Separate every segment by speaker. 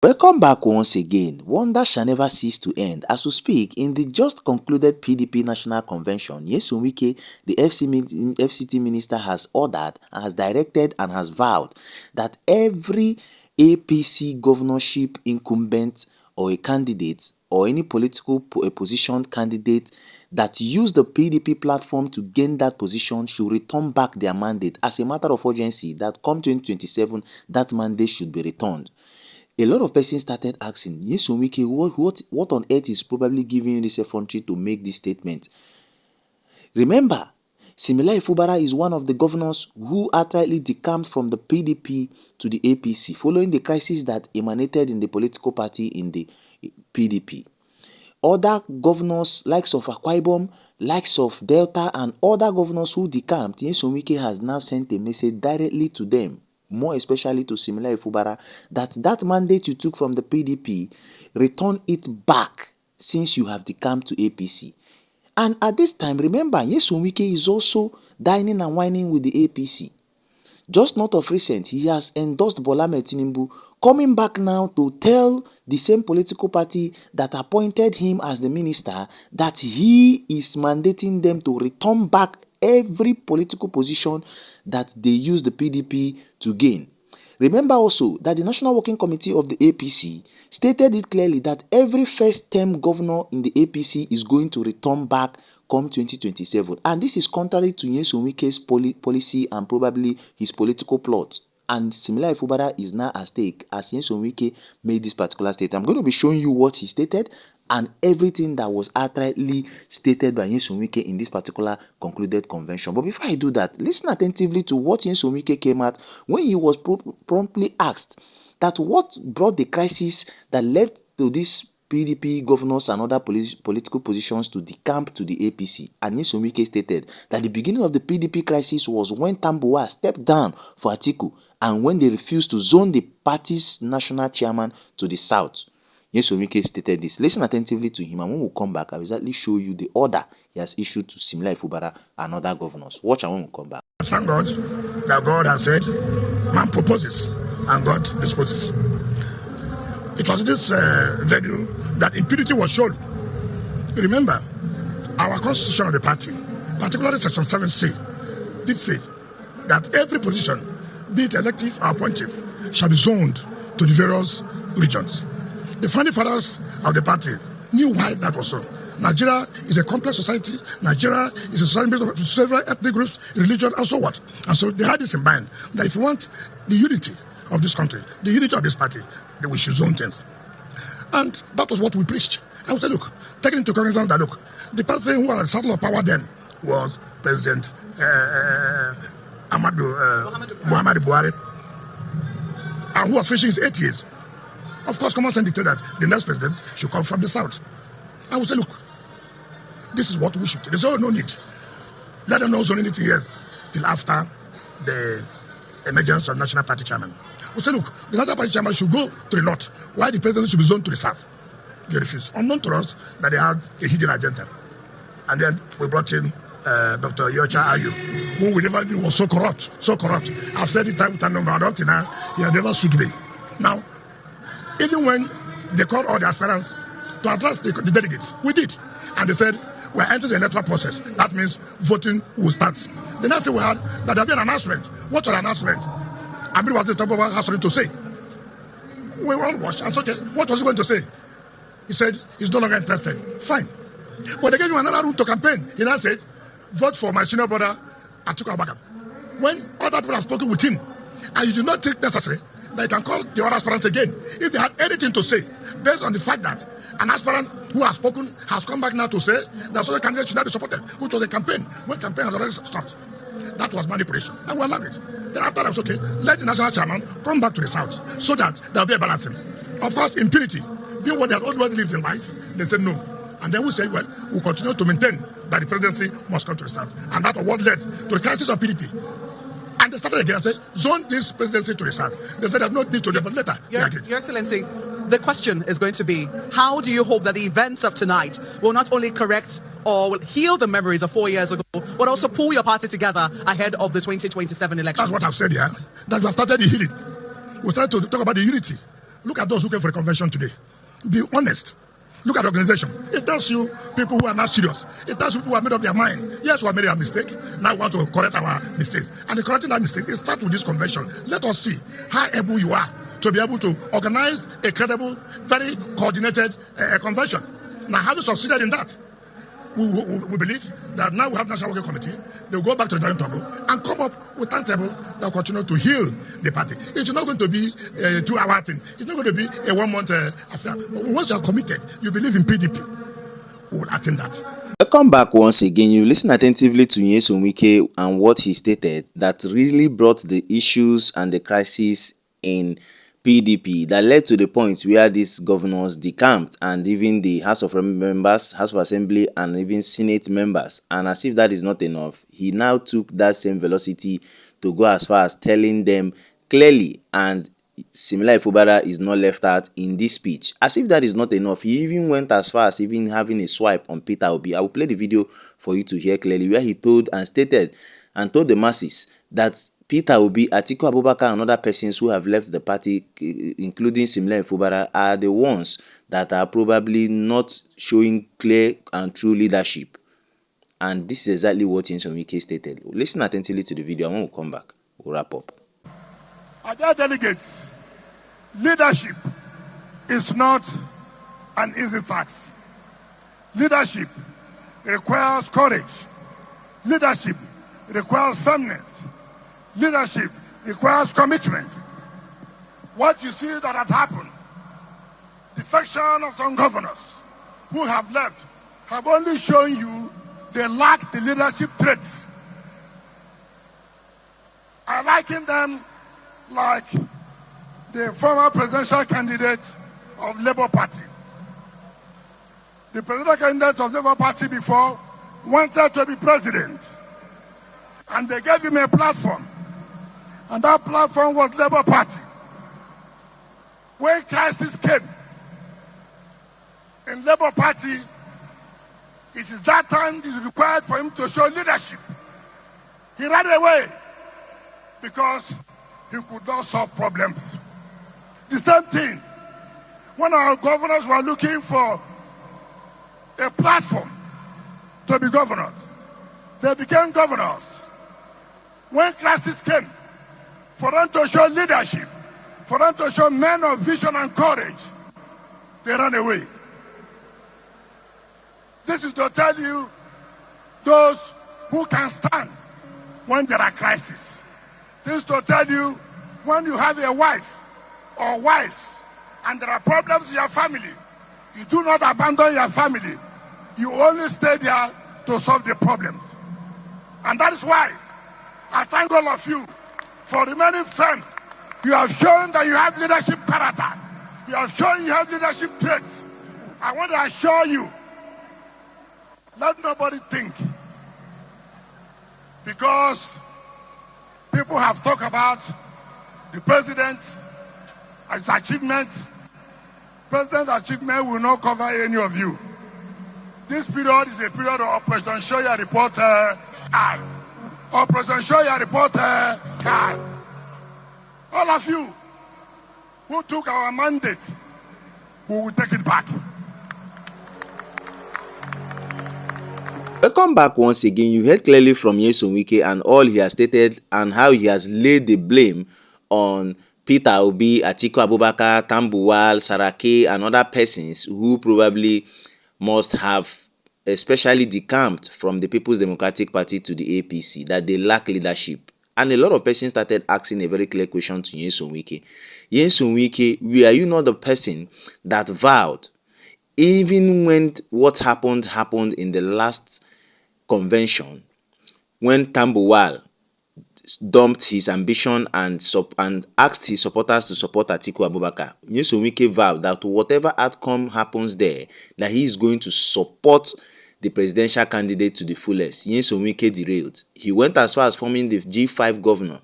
Speaker 1: Welcome back once again. Wonder shall never cease to end. As we speak, in the just concluded PDP National Convention, Nyesom Wike, the FCT minister, has ordered, has directed, and has vowed that every APC governorship incumbent or a candidate or any political position candidate that use the PDP platform to gain that position should return back their mandate as a matter of urgency, that come 2027, that mandate should be returned. A lot of persons started asking, Nyesom Wike, what on earth is probably giving you this effrontery to make this statement? Remember, Similaye Fubara is one of the governors who outrightly decamped from the PDP to the APC following the crisis that emanated in the political party in the PDP. Other governors, likes of Akwa Ibom, likes of Delta, and other governors who decamped, Nyesom Wike has now sent a message directly to them, more especially to Similaye Fubara, that mandate you took from the PDP, return it back since you have decamped to APC. And at this time, remember, Nyesom Wike is also dining and whining with the APC. Just not of recent, he has endorsed Bola Ahmed Tinubu, coming back now to tell the same political party that appointed him as the minister that he is mandating them to return back every political position that they use the PDP to gain. Remember also that the National Working Committee of the APC stated it clearly that every first-term governor in the APC is going to return back come 2027. And this is contrary to Nyesom Wike's policy and probably his political plot. And Similaye Fubara is now at stake as Nyesom Wike made this particular statement. I'm going to be showing you what he stated and everything that was outrightly stated by Nyesom Wike in this particular concluded convention. But before I do that, listen attentively to what Nyesom Wike came at when he was promptly asked that what brought the crisis that led to this PDP governors and other political positions to decamp to the APC. And Nyesom Wike stated that the beginning of the PDP crisis was when Tambuwal stepped down for Atiku and when they refused to zone the party's national chairman to the south. Nyesom Wike stated this. Listen attentively to him, and when we come back, I'll exactly show you the order he has issued to Similaye Fubara and other governors. Watch and when we come back.
Speaker 2: Thank God that God has said, man proposes and God disposes. It was this venue that impunity was shown. Remember, our constitution of the party, particularly section 7C, did say that every position, be it elective or appointive, shall be zoned to the various regions. The founding fathers of the party knew why that was so. Nigeria is a complex society. Nigeria is a society based on several ethnic groups, religion, and so what. And so they had this in mind, that if you want the unity of this country, the unity of this party, then we should zone things. And that was what we preached. I would say, look, taking into cognizance that, look, the person who was at the saddle of power then was President Muhammadu Buhari, and who was finishing his 8 years. Of course, common sense dictated that the next president should come from the south. I would say, look, this is what we should do. There's no need. Let them not zone anything yet till after the emergence of National Party chairman. We say, look, the National Party chairman should go to the north, while the president should be zoned to the south. They refused. Unknown to us that they had a hidden agenda. And then we brought in Dr. Yocha Ayu, who we never knew was so corrupt. I've said it time and number, up to now, he had never sued me. Now, even when they called all the aspirants to address the delegates, we did. And they said, we're entering the electoral process. That means voting will start. The next thing we had, that there'll be an announcement. What was the announcement? Amir was the top of us has something to say. We all watched and so what was he going to say? He said he's no longer interested. Fine. But they gave him another room to campaign. He now said, vote for my senior brother, Atiku Abubakar. When other people have spoken with him, and you do not think necessary, that you can call the other aspirants again. If they had anything to say, based on the fact that an aspirant who has spoken has come back now to say that other candidates should not be supported, which was a campaign, when campaign has already stopped. That was manipulation. And we allowed it. Then after that was okay, let the national chairman come back to the south so that there will be a balancing. Of course, impunity, being what they had always lived in life, they said no. And then we said, well, we'll continue to maintain that the presidency must come to the south. And that was what led to the crisis of PDP. And they started again and said, zone this presidency to the south. They said there's no need to do it, but later they agreed.
Speaker 3: Your Excellency, the question is going to be, how do you hope that the events of tonight will not only correct or will heal the memories of 4 years ago, but also pull your party together ahead of the 2027 elections?
Speaker 2: That's what I've said here. That we have started the healing. We started to talk about the unity. Look at those who came for the convention today. Be honest. Look at the organization. It tells you people who are not serious. It tells you people who have made up their mind. Yes, we have made a mistake. Now we want to correct our mistakes. And in correcting that mistake, it starts with this convention. Let us see how able you are to be able to organize a credible, very coordinated convention. Now, have you succeeded in that? We believe that now we have National Working Committee. They'll go back to the drawing table and come up with a timetable that will continue to heal the party. It's not going to be a 2-hour thing. It's not going to be a 1-month affair. But once you are committed, you believe in PDP, we will attend that.
Speaker 1: Welcome back once again. You listen attentively to Nyesom Wike and what he stated that really brought the issues and the crisis in PDP that led to the point where these governors decamped, and even the House of Members, House of Assembly, and even Senate members. And as if that is not enough, he now took that same velocity to go as far as telling them clearly, and similar Fubara is not left out in this speech. As if that is not enough, he even went as far as even having a swipe on Peterobi. I will play the video for you to hear clearly, where he told and stated and told the masses that Peterobi, Atiku Abubakar, and other persons who have left the party, including Simla Fubara, are the ones that are probably not showing clear and true leadership. And this is exactly what Nyesom Wike stated. Listen attentively to the video, and when we come back, we'll wrap up.
Speaker 2: Dear delegates, leadership is not an easy task. Leadership requires courage. Leadership requires firmness. Leadership requires commitment. What you see that had happened, defection of some governors who have left, have only shown you they lack the leadership traits. I liken them like the former presidential candidate of Labour Party. The presidential candidate of Labour Party before wanted to be president, and they gave him a platform, and that platform was Labour Party. When crisis came in Labour Party, it is that time it is required for him to show leadership. He ran away because he could not solve problems. The same thing, when our governors were looking for a platform to be governors, they became governors. When crisis came, for them to show leadership, for them to show men of vision and courage, they ran away. This is to tell you those who can stand when there are crises. This is to tell you when you have a wife or wives and there are problems in your family, you do not abandon your family. You only stay there to solve the problems. And that is why I thank all of you for remaining firm. You have shown that you have leadership character. You have shown you have leadership traits. I want to assure you, let nobody think because people have talked about the president, his achievement. President's achievement will not cover any of you. This period is a period of Operation Show Your Report card. Operation Show Your Report card. All of you who took our mandate, we will take it back.
Speaker 1: Welcome back once again. You heard clearly from Nyesom Wike and all he has stated and how he has laid the blame on Peterobi, Atiku Abubakar, Tambuwal, Saraki, and other persons who probably must have especially decamped from the People's Democratic Party to the APC, that they lack leadership. And a lot of persons started asking a very clear question to Nyesom Wike. Nyesom Wike, were you not the person that vowed, even when what happened in the last convention, when Tambuwal dumped his ambition and asked his supporters to support Atiku Abubakar, Nyesom Wike vowed that whatever outcome happens there, that he is going to support the presidential candidate to the fullest. Nyesom Wike derailed. He went as far as forming the G5 governor,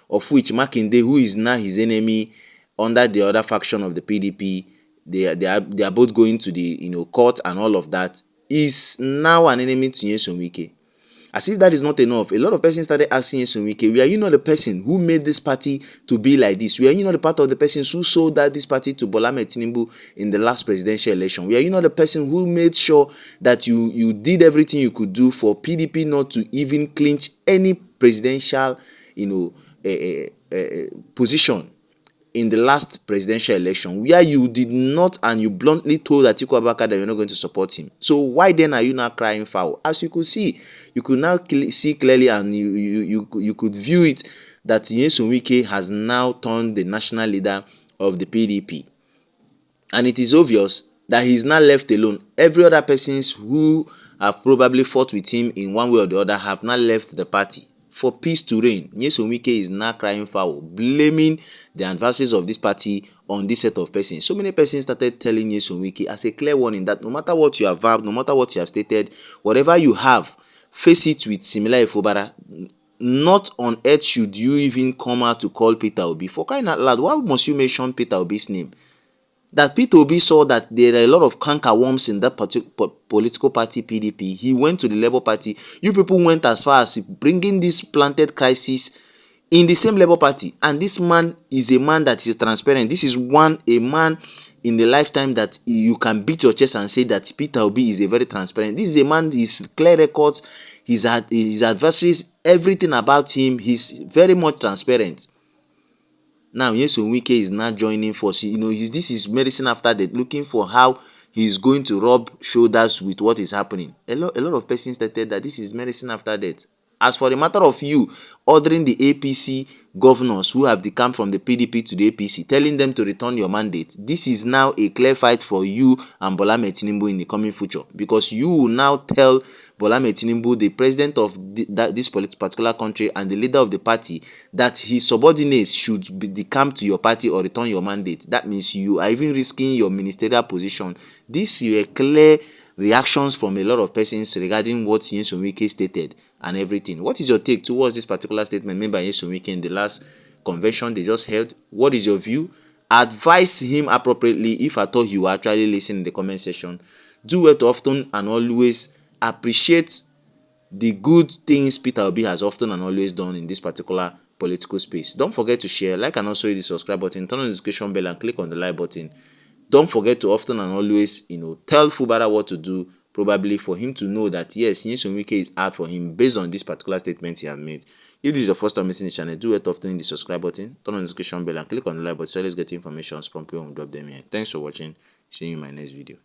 Speaker 1: of which Makinde, who is now his enemy under the other faction of the PDP, they are both going to the court and all of that, is now an enemy to Nyesom Wike. As if that is not enough, a lot of persons started asking Nyesom Wike, were you not the person who made this party to be like this? Were you not the part of the persons who sold out this party to Bola Ahmed Tinubu in the last presidential election? Were you not the person who made sure that you did everything you could do for PDP not to even clinch any presidential, position in the last presidential election, where you did not and you bluntly told Atiku Abubakar that you're not going to support him? So why then are you now crying foul? As you could see, you could now see clearly, and you could view it, that Nyesom Wike has now turned the national leader of the PDP. And it is obvious that he is now left alone. Every other persons who have probably fought with him in one way or the other have now left the party. For peace to reign, Nyesom Wike is now crying foul, blaming the adversaries of this party on this set of persons. So many persons started telling Nyesom Wike as a clear warning that no matter what you have vowed, no matter what you have stated, whatever you have, face it with similar Fubara. Not on earth should you even come out to call Peterobi. For crying out loud, why must you mention Peterobi's name? That Peterobi saw that there are a lot of cankerworms in that political party PDP. He went to the Labour Party. You people went as far as bringing this planted crisis in the same Labour Party. And this man is a man that is transparent. This is a man in the lifetime that you can beat your chest and say that Peterobi is a very transparent. This is a man, his clear records, his adversaries, everything about him, he's very much transparent. Now Nyesom Wike is now joining force. This is medicine after death, looking for how he's going to rub shoulders with what is happening. A lot of persons stated that this is medicine after death. As for the matter of you ordering the APC governors who have decamped from the PDP to the APC, telling them to return your mandate, this is now a clear fight for you and Bola Ahmed Tinubu in the coming future, because you will now tell Bola Ahmed Tinubu, the president of this particular country and the leader of the party, that his subordinates should decamp to your party or return your mandate. That means you are even risking your ministerial position. These were clear reactions from a lot of persons regarding what Nyesom Wike stated and everything. What is your take towards this particular statement made by Nyesom Wike in the last convention they just held? What is your view? Advise him appropriately if at all you actually listen in the comment section. Do well to often and always appreciate the good things Peterobi has often and always done in this particular political space. Don't forget to share, like, and also hit the subscribe button, turn on the notification bell and click on the like button. Don't forget to often and always, tell Fubara what to do, probably for him to know that yes, Nyesom Wike is out for him based on this particular statement he has made. If this is your first time visiting the channel, do it often in the subscribe button, turn on the notification bell and click on the like button so always get information promptly when we drop them here. Thanks for watching. See you in my next video.